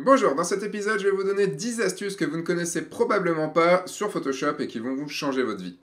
Bonjour, dans cet épisode, je vais vous donner 10 astuces que vous ne connaissez probablement pas sur Photoshop et qui vont vous changer votre vie.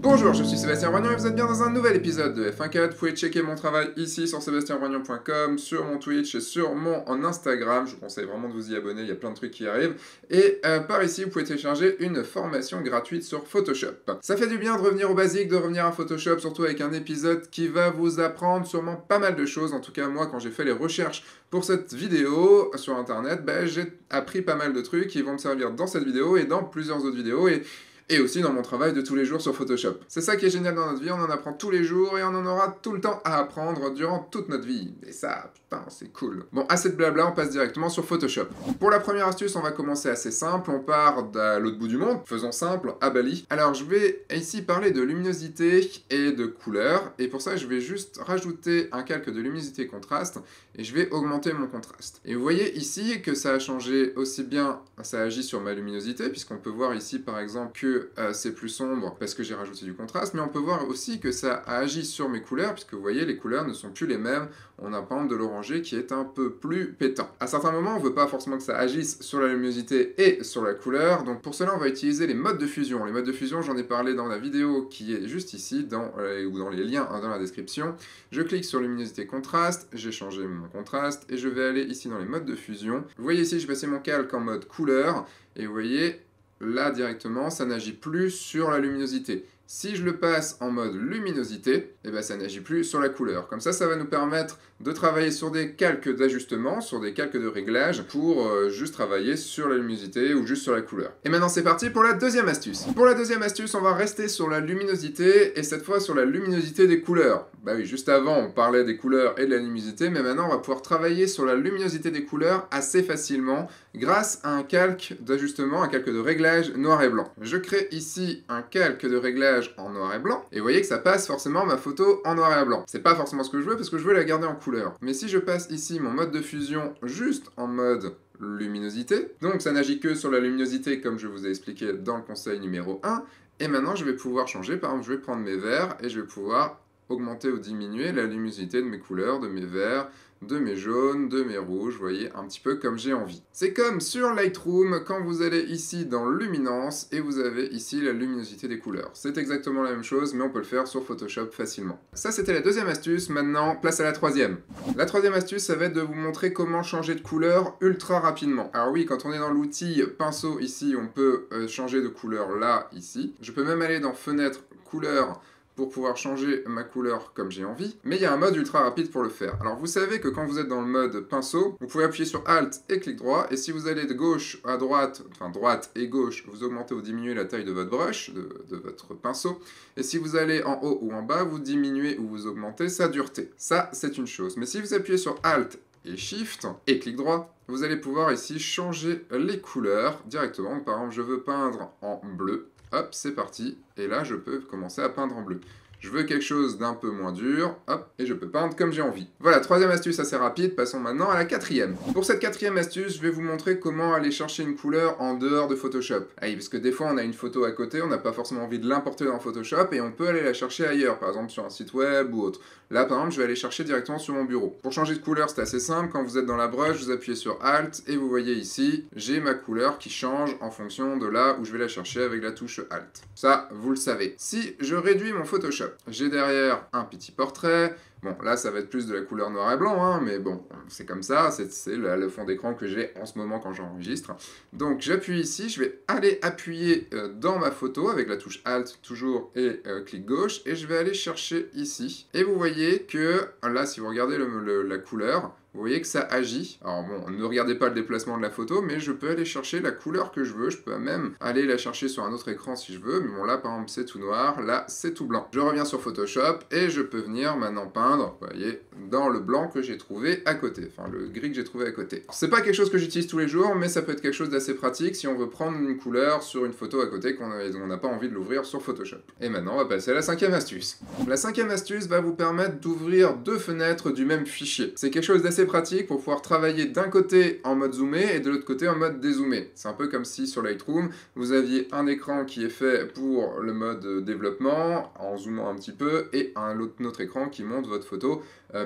Bonjour, je suis Sébastien Roignan et vous êtes bien dans un nouvel épisode de F1.4. Vous pouvez checker mon travail ici sur sebastienroignan.com, sur mon Twitch et sur mon Instagram. Je vous conseille vraiment de vous y abonner, il y a plein de trucs qui arrivent. Et par ici, vous pouvez télécharger une formation gratuite sur Photoshop. Ça fait du bien de revenir au basique, de revenir à Photoshop, surtout avec un épisode qui va vous apprendre sûrement pas mal de choses. En tout cas, moi, quand j'ai fait les recherches pour cette vidéo sur Internet, j'ai appris pas mal de trucs qui vont me servir dans cette vidéo et dans plusieurs autres vidéos. Et aussi dans mon travail de tous les jours sur Photoshop. C'est ça qui est génial dans notre vie, on en apprend tous les jours et on en aura tout le temps à apprendre durant toute notre vie. Et ça, putain, c'est cool. Bon, assez de blabla, on passe directement sur Photoshop. Pour la première astuce, on va commencer assez simple, on part de l'autre bout du monde, faisons simple, à Bali. Alors je vais ici parler de luminosité et de couleur, et pour ça je vais juste rajouter un calque de luminosité et contraste, et je vais augmenter mon contraste. Et vous voyez ici que ça a changé aussi bien, ça agit sur ma luminosité, puisqu'on peut voir ici par exemple que c'est plus sombre parce que j'ai rajouté du contraste, mais on peut voir aussi que ça a agi sur mes couleurs, puisque vous voyez, les couleurs ne sont plus les mêmes. On a par exemple de l'orangé qui est un peu plus pétant. À certains moments, on ne veut pas forcément que ça agisse sur la luminosité et sur la couleur, donc pour cela, on va utiliser les modes de fusion. Les modes de fusion, j'en ai parlé dans la vidéo qui est juste ici, ou dans les liens dans la description. Je clique sur luminosité contraste, j'ai changé mon contraste, et je vais aller ici dans les modes de fusion. Vous voyez ici, j'ai passé mon calque en mode couleur, et vous voyez, là directement, ça n'agit plus sur la luminosité. Si je le passe en mode luminosité, ça n'agit plus sur la couleur. Comme ça, ça va nous permettre de travailler sur des calques d'ajustement, sur des calques de réglage, pour juste travailler sur la luminosité ou juste sur la couleur. Et maintenant, c'est parti pour la deuxième astuce. Pour la deuxième astuce, on va rester sur la luminosité, et cette fois sur la luminosité des couleurs. Bah oui, juste avant, on parlait des couleurs et de la luminosité, mais maintenant, on va pouvoir travailler sur la luminosité des couleurs assez facilement, grâce à un calque d'ajustement, un calque de réglage noir et blanc. Je crée ici un calque de réglage en noir et blanc, et vous voyez que ça passe forcément ma photo en noir et blanc. C'est pas forcément ce que je veux, parce que je veux la garder en couleur. Mais si je passe ici mon mode de fusion juste en mode luminosité, donc ça n'agit que sur la luminosité comme je vous ai expliqué dans le conseil numéro 1, et maintenant je vais pouvoir changer, par exemple je vais prendre mes verts, et je vais pouvoir augmenter ou diminuer la luminosité de mes couleurs, de mes verts, de mes jaunes, de mes rouges, vous voyez, un petit peu comme j'ai envie. C'est comme sur Lightroom, quand vous allez ici dans Luminance, et vous avez ici la luminosité des couleurs. C'est exactement la même chose, mais on peut le faire sur Photoshop facilement. Ça, c'était la deuxième astuce, maintenant, place à la troisième. La troisième astuce, ça va être de vous montrer comment changer de couleur ultra rapidement. Alors oui, quand on est dans l'outil pinceau, ici, on peut changer de couleur là, ici. Je peux même aller dans Fenêtre, couleur, pour pouvoir changer ma couleur comme j'ai envie, mais il y a un mode ultra rapide pour le faire. Alors vous savez que quand vous êtes dans le mode pinceau, vous pouvez appuyer sur Alt et clic droit, et si vous allez de gauche à droite, enfin droite et gauche, vous augmentez ou diminuez la taille de votre brush, de votre pinceau, et si vous allez en haut ou en bas, vous diminuez ou vous augmentez sa dureté. Ça, c'est une chose. Mais si vous appuyez sur Alt et Shift et clic droit, vous allez pouvoir ici changer les couleurs directement. Par exemple, je veux peindre en bleu. Hop, c'est parti. Et là, je peux commencer à peindre en bleu. Je veux quelque chose d'un peu moins dur, hop, et je peux peindre comme j'ai envie. Voilà, troisième astuce assez rapide, passons maintenant à la quatrième. Pour cette quatrième astuce, je vais vous montrer comment aller chercher une couleur en dehors de Photoshop. Ah oui, parce que des fois on a une photo à côté, on n'a pas forcément envie de l'importer dans Photoshop, et on peut aller la chercher ailleurs, par exemple sur un site web ou autre. Là, par exemple, je vais aller chercher directement sur mon bureau. Pour changer de couleur, c'est assez simple, quand vous êtes dans la brush, vous appuyez sur Alt, et vous voyez ici, j'ai ma couleur qui change en fonction de là où je vais la chercher avec la touche Alt. Ça, vous le savez. Si je réduis mon Photoshop, j'ai derrière un petit portrait. Bon, là, ça va être plus de la couleur noir et blanc, hein, mais bon, c'est comme ça, c'est le fond d'écran que j'ai en ce moment quand j'enregistre. Donc, j'appuie ici, je vais aller appuyer dans ma photo avec la touche Alt, toujours, et clic gauche, et je vais aller chercher ici. Et vous voyez que, là, si vous regardez la couleur, vous voyez que ça agit. Alors bon, ne regardez pas le déplacement de la photo, mais je peux aller chercher la couleur que je veux. Je peux même aller la chercher sur un autre écran si je veux. Mais bon, là, par exemple, c'est tout noir. Là, c'est tout blanc. Je reviens sur Photoshop et je peux venir maintenant peindre, vous voyez, dans le blanc que j'ai trouvé à côté. Enfin, le gris que j'ai trouvé à côté. C'est pas quelque chose que j'utilise tous les jours, mais ça peut être quelque chose d'assez pratique si on veut prendre une couleur sur une photo à côté qu'on n'a pas envie de l'ouvrir sur Photoshop. Et maintenant, on va passer à la cinquième astuce. La cinquième astuce va vous permettre d'ouvrir deux fenêtres du même fichier. C'est quelque chose d'assez pratique pour pouvoir travailler d'un côté en mode zoomé et de l'autre côté en mode dézoomé. C'est un peu comme si sur Lightroom, vous aviez un écran qui est fait pour le mode développement, en zoomant un petit peu, et un autre écran qui montre votre photo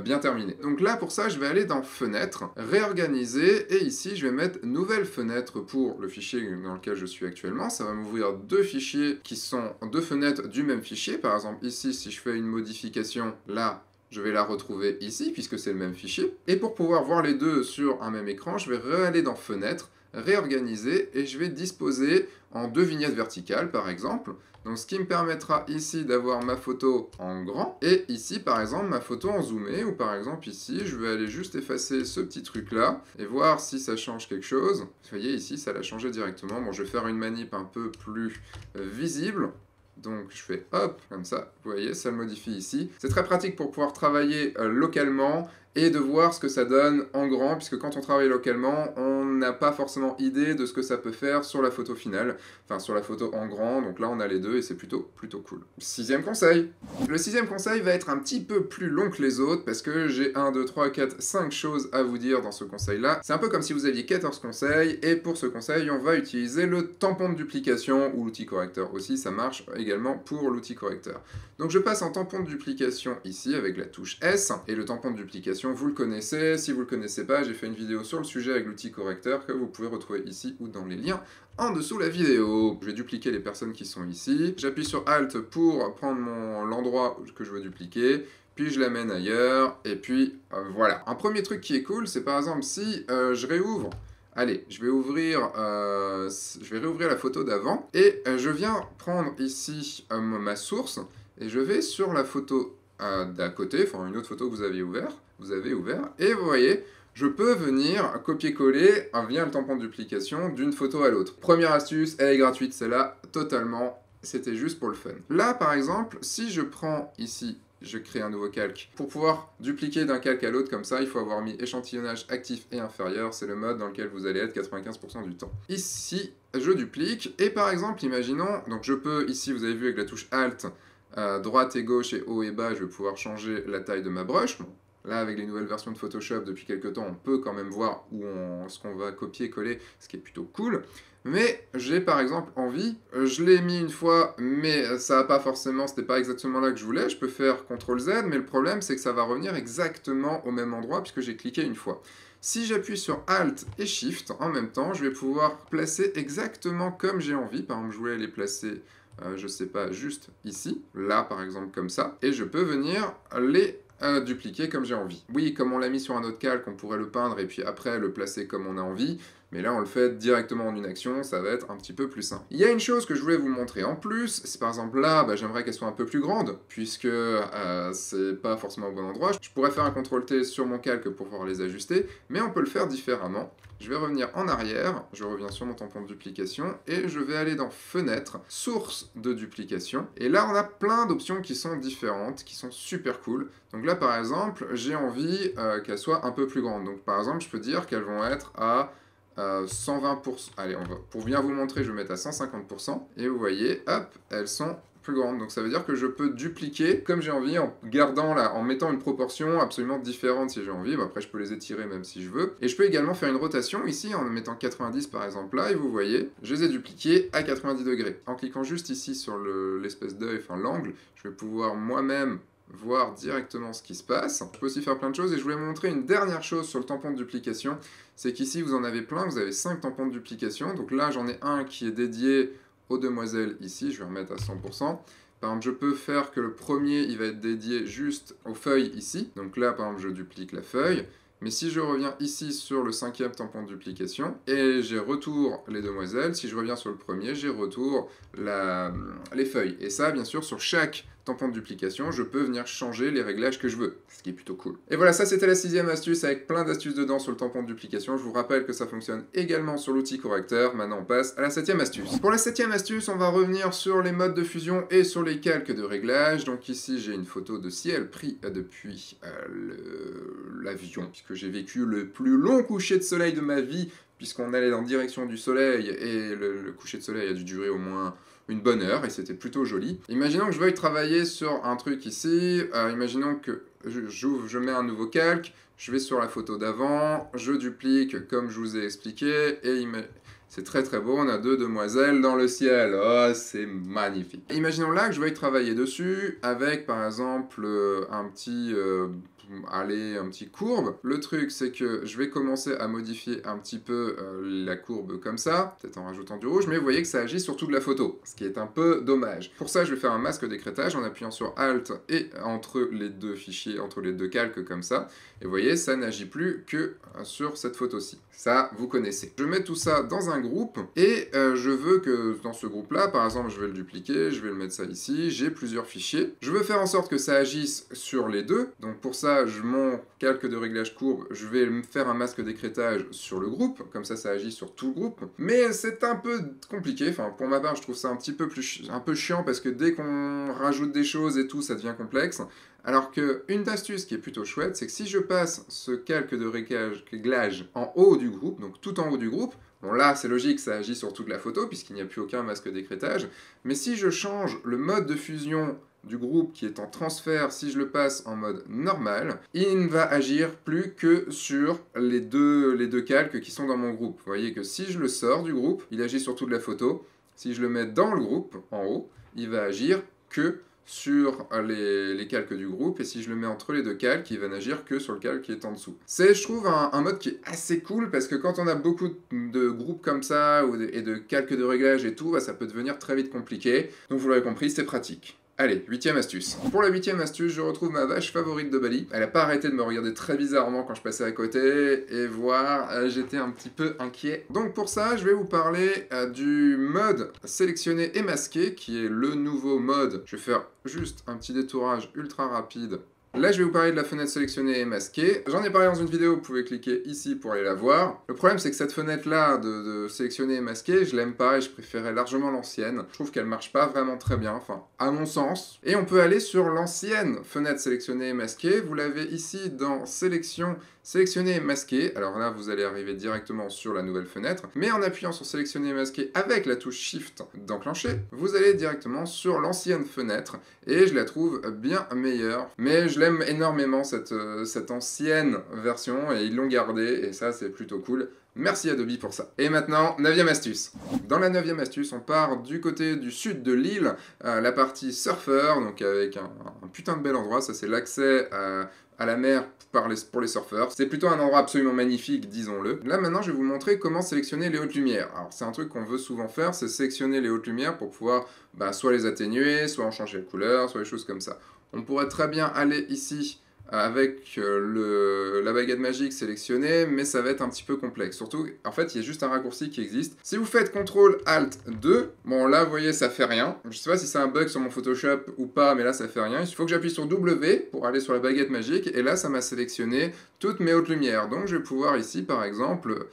bien terminée. Donc là, pour ça, je vais aller dans Fenêtre, réorganiser, et ici, je vais mettre Nouvelle fenêtre pour le fichier dans lequel je suis actuellement. Ça va m'ouvrir deux fichiers qui sont deux fenêtres du même fichier. Par exemple, ici, si je fais une modification, là, je vais la retrouver ici, puisque c'est le même fichier. Et pour pouvoir voir les deux sur un même écran, je vais aller dans Fenêtre, réorganiser, et je vais disposer en deux vignettes verticales, par exemple. Donc ce qui me permettra ici d'avoir ma photo en grand, et ici, par exemple, ma photo en zoomé, ou par exemple ici, je vais aller juste effacer ce petit truc-là, et voir si ça change quelque chose. Vous voyez, ici, ça l'a changé directement. Bon, je vais faire une manip un peu plus visible. Donc je fais hop, comme ça, vous voyez, ça le modifie ici. C'est très pratique pour pouvoir travailler localement et de voir ce que ça donne en grand, puisque quand on travaille localement, on n'a pas forcément idée de ce que ça peut faire sur la photo finale, enfin sur la photo en grand, donc là on a les deux et c'est plutôt cool. Sixième conseil. Le sixième conseil va être un petit peu plus long que les autres, parce que j'ai 1, 2, 3, 4, 5 choses à vous dire dans ce conseil-là. C'est un peu comme si vous aviez 14 conseils, et pour ce conseil, on va utiliser le tampon de duplication, ou l'outil correcteur aussi, ça marche également pour l'outil correcteur. Donc je passe en tampon de duplication ici, avec la touche S, et le tampon de duplication, vous le connaissez. Si vous ne le connaissez pas, j'ai fait une vidéo sur le sujet avec l'outil correcteur que vous pouvez retrouver ici ou dans les liens en dessous la vidéo. Je vais dupliquer les personnes qui sont ici. J'appuie sur Alt pour prendre l'endroit que je veux dupliquer, puis je l'amène ailleurs, et puis voilà. Un premier truc qui est cool, c'est par exemple si je réouvre. Allez, je vais réouvrir la photo d'avant, et je viens prendre ici ma source, et je vais sur la photo d'à côté, enfin une autre photo que vous avez ouvert, et vous voyez, je peux venir copier-coller via le tampon de duplication d'une photo à l'autre. Première astuce, elle est gratuite, celle-là, totalement, c'était juste pour le fun. Là, par exemple, si je prends ici, je crée un nouveau calque. Pour pouvoir dupliquer d'un calque à l'autre comme ça, il faut avoir mis échantillonnage actif et inférieur, c'est le mode dans lequel vous allez être 95% du temps. Ici, je duplique, et par exemple, imaginons, donc je peux, ici vous avez vu avec la touche Alt, droite et gauche et haut et bas, je vais pouvoir changer la taille de ma brush. Bon, là, avec les nouvelles versions de Photoshop, depuis quelques temps, on peut quand même voir ce qu'on va copier-coller, ce qui est plutôt cool. Mais j'ai par exemple envie, je l'ai mis une fois, mais ça n'a pas forcément, c'était pas exactement là que je voulais, je peux faire CTRL-Z, mais le problème c'est que ça va revenir exactement au même endroit puisque j'ai cliqué une fois. Si j'appuie sur Alt et Shift en même temps, je vais pouvoir placer exactement comme j'ai envie. Par exemple, je voulais les placer, je sais pas, juste ici, là par exemple comme ça, et je peux venir les dupliquer comme j'ai envie. Oui, comme on l'a mis sur un autre calque, on pourrait le peindre et puis après le placer comme on a envie, mais là on le fait directement en une action, ça va être un petit peu plus simple. Il y a une chose que je voulais vous montrer en plus, c'est par exemple là, j'aimerais qu'elle soit un peu plus grande, puisque c'est pas forcément au bon endroit. Je pourrais faire un CTRL-T sur mon calque pour pouvoir les ajuster, mais on peut le faire différemment. Je vais revenir en arrière, je reviens sur mon tampon de duplication, et je vais aller dans Fenêtre, Source de duplication. Et là, on a plein d'options qui sont différentes, qui sont super cool. Donc là, par exemple, j'ai envie qu'elles soient un peu plus grandes. Donc par exemple, je peux dire qu'elles vont être à 120%. Allez, pour bien vous montrer, je vais mettre à 150%. Et vous voyez, hop, elles sont plus grande. Donc ça veut dire que je peux dupliquer comme j'ai envie en gardant là, en mettant une proportion absolument différente si j'ai envie. Bon, après je peux les étirer même si je veux. Et je peux également faire une rotation ici en mettant 90 par exemple là, et vous voyez, je les ai dupliqués à 90 degrés. En cliquant juste ici sur l'espèce d'œil, enfin l'angle, je vais pouvoir moi-même voir directement ce qui se passe. Je peux aussi faire plein de choses, et je voulais vous montrer une dernière chose sur le tampon de duplication, c'est qu'ici vous en avez plein, vous avez 5 tampons de duplication. Donc là j'en ai un qui est dédié aux demoiselles ici, je vais remettre à 100%. Par exemple, je peux faire que le premier, il va être dédié juste aux feuilles ici. Donc là, par exemple, je duplique la feuille. Mais si je reviens ici sur le 5e tampon de duplication, et j'ai retour les demoiselles, si je reviens sur le premier, j'ai retour les feuilles. Et ça, bien sûr, sur chaque tampon de duplication, je peux venir changer les réglages que je veux, ce qui est plutôt cool. Et voilà, ça c'était la 6e astuce avec plein d'astuces dedans sur le tampon de duplication. Je vous rappelle que ça fonctionne également sur l'outil correcteur. Maintenant, on passe à la 7e astuce. Pour la 7e astuce, on va revenir sur les modes de fusion et sur les calques de réglage. Donc ici, j'ai une photo de ciel pris depuis l'avion, puisque j'ai vécu le plus long coucher de soleil de ma vie, puisqu'on allait en direction du soleil, et le coucher de soleil a dû durer au moins une bonne heure, et c'était plutôt joli. Imaginons que je veuille travailler sur un truc ici, imaginons que je mets un nouveau calque, je vais sur la photo d'avant, je duplique comme je vous ai expliqué, et c'est très très beau, on a deux demoiselles dans le ciel, oh c'est magnifique. Imaginons là que je veuille travailler dessus avec par exemple un petit courbe. Le truc c'est que je vais commencer à modifier un petit peu la courbe comme ça, peut-être en rajoutant du rouge, mais vous voyez que ça agit sur toute la photo, ce qui est un peu dommage. Pour ça je vais faire un masque d'écrêtage en appuyant sur Alt et entre les deux fichiers, entre les deux calques comme ça, et vous voyez ça n'agit plus que sur cette photo-ci. Ça vous connaissez. Je mets tout ça dans un groupe et je veux que dans ce groupe là, par exemple je vais le dupliquer, je vais le mettre ça ici, j'ai plusieurs fichiers. Je veux faire en sorte que ça agisse sur les deux, donc pour ça mon calque de réglage courbe, je vais me faire un masque d'écrêtage sur le groupe, comme ça agit sur tout le groupe, mais c'est un peu compliqué, enfin pour ma part je trouve ça un peu chiant parce que dès qu'on rajoute des choses et tout ça devient complexe. Alors qu'une astuce qui est plutôt chouette, c'est que si je passe ce calque de réglage en haut du groupe, donc tout en haut du groupe, bon là c'est logique, ça agit sur toute la photo puisqu'il n'y a plus aucun masque d'écrêtage, mais si je change le mode de fusion du groupe qui est en transfert, si je le passe en mode normal, il ne va agir plus que sur les deux calques qui sont dans mon groupe. Vous voyez que si je le sors du groupe, il agit sur toute la photo. Si je le mets dans le groupe, en haut, il va agir que sur les calques du groupe, et si je le mets entre les deux calques, il va n'agir que sur le calque qui est en dessous. C'est, je trouve, un mode qui est assez cool, parce que quand on a beaucoup de groupes comme ça, et de calques de réglage et tout, bah, ça peut devenir très vite compliqué. Donc vous l'aurez compris, c'est pratique. Allez, 8e astuce. Pour la 8e astuce, je retrouve ma vache favorite de Bali. Elle n'a pas arrêté de me regarder très bizarrement quand je passais à côté, et voir, j'étais un petit peu inquiet. Donc pour ça, je vais vous parler du mode sélectionner et masquer, qui est le nouveau mode. Je vais faire juste un petit détourage ultra rapide. Là, je vais vous parler de la fenêtre sélectionnée et masquée. J'en ai parlé dans une vidéo, vous pouvez cliquer ici pour aller la voir. Le problème, c'est que cette fenêtre-là de sélectionner et masquer, je l'aime pas et je préférais largement l'ancienne. Je trouve qu'elle marche pas vraiment très bien, enfin, à mon sens. Et on peut aller sur l'ancienne fenêtre sélectionnée et masquée. Vous l'avez ici dans Sélection, sélectionner et masquer. Alors là, vous allez arriver directement sur la nouvelle fenêtre. Mais en appuyant sur sélectionner et masquer avec la touche Shift d'enclencher, vous allez directement sur l'ancienne fenêtre. Et je la trouve bien meilleure. Mais je l'aime énormément cette ancienne version et ils l'ont gardée et ça c'est plutôt cool. Merci Adobe pour ça. Et maintenant, 9e astuce. Dans la 9e astuce, on part du côté du sud de l'île, la partie surfeur, donc avec un putain de bel endroit, ça c'est l'accès à la mer pour les surfeurs. C'est plutôt un endroit absolument magnifique, disons-le. Là maintenant, je vais vous montrer comment sélectionner les hautes lumières. Alors c'est un truc qu'on veut souvent faire, c'est sélectionner les hautes lumières pour pouvoir soit les atténuer, soit en changer la couleur, soit des choses comme ça. On pourrait très bien aller ici avec la baguette magique sélectionnée, mais ça va être un petit peu complexe. Surtout, en fait, il y a juste un raccourci qui existe. Si vous faites CTRL-ALT-2, bon là, vous voyez, ça fait rien. Je sais pas si c'est un bug sur mon Photoshop ou pas, mais là, ça fait rien. Il faut que j'appuie sur W pour aller sur la baguette magique, et là, ça m'a sélectionné toutes mes hautes lumières. Donc, je vais pouvoir ici, par exemple,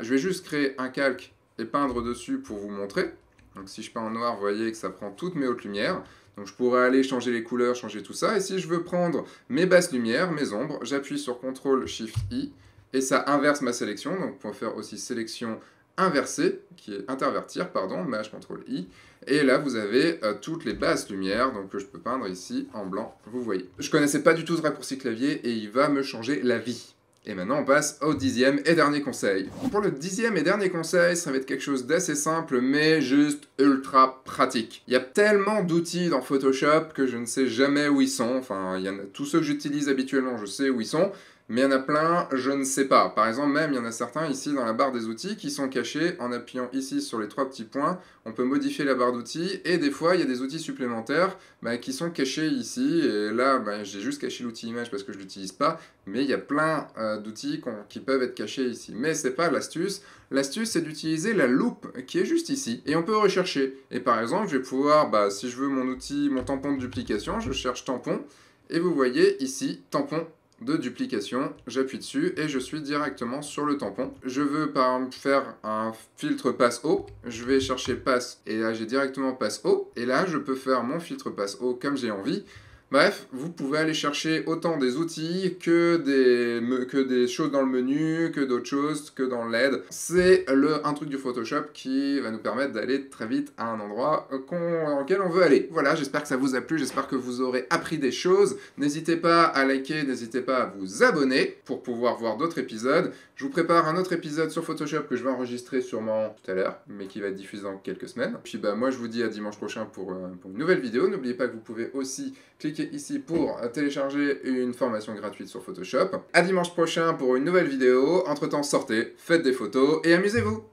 je vais juste créer un calque et peindre dessus pour vous montrer. Donc, si je peins en noir, vous voyez que ça prend toutes mes hautes lumières. Donc je pourrais aller changer les couleurs, changer tout ça. Et si je veux prendre mes basses lumières, mes ombres, j'appuie sur CTRL-SHIFT-I et ça inverse ma sélection. Donc on peut faire aussi sélection inversée, qui est intervertir, pardon, Maj CTRL-I. Et là vous avez toutes les basses lumières, donc que je peux peindre ici en blanc, vous voyez. Je connaissais pas du tout ce raccourci clavier et il va me changer la vie. Et maintenant on passe au 10e et dernier conseil. Pour le 10e et dernier conseil, ça va être quelque chose d'assez simple mais juste ultra pratique. Il y a tellement d'outils dans Photoshop que je ne sais jamais où ils sont. Enfin, tous ceux que j'utilise habituellement, je sais où ils sont. Mais il y en a plein, je ne sais pas. Par exemple, même, il y en a certains ici dans la barre des outils qui sont cachés. En appuyant ici sur les 3 petits points, on peut modifier la barre d'outils. Et des fois, il y a des outils supplémentaires qui sont cachés ici. Et là, j'ai juste caché l'outil image parce que je ne l'utilise pas. Mais il y a plein d'outils qui peuvent être cachés ici. Mais c'est pas l'astuce. L'astuce, c'est d'utiliser la loupe qui est juste ici. Et on peut rechercher. Et par exemple, je vais pouvoir, si je veux mon tampon de duplication, je cherche tampon. Et vous voyez ici, tampon de duplication, j'appuie dessus et je suis directement sur le tampon. Je veux par exemple faire un filtre passe haut, je vais chercher passe et là j'ai directement passe haut et là je peux faire mon filtre passe haut comme j'ai envie. Bref, vous pouvez aller chercher autant des outils que des choses dans le menu, que d'autres choses, que dans l'aide. C'est un truc du Photoshop qui va nous permettre d'aller très vite à un endroit dans lequel on veut aller. Voilà, j'espère que ça vous a plu, j'espère que vous aurez appris des choses. N'hésitez pas à liker, n'hésitez pas à vous abonner pour pouvoir voir d'autres épisodes. Je vous prépare un autre épisode sur Photoshop que je vais enregistrer sûrement tout à l'heure, mais qui va être diffusé dans quelques semaines. Puis moi je vous dis à dimanche prochain pour une nouvelle vidéo. N'oubliez pas que vous pouvez aussi cliquer ici pour télécharger une formation gratuite sur Photoshop. À dimanche prochain pour une nouvelle vidéo. Entre-temps, sortez, faites des photos et amusez-vous.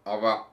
Au revoir.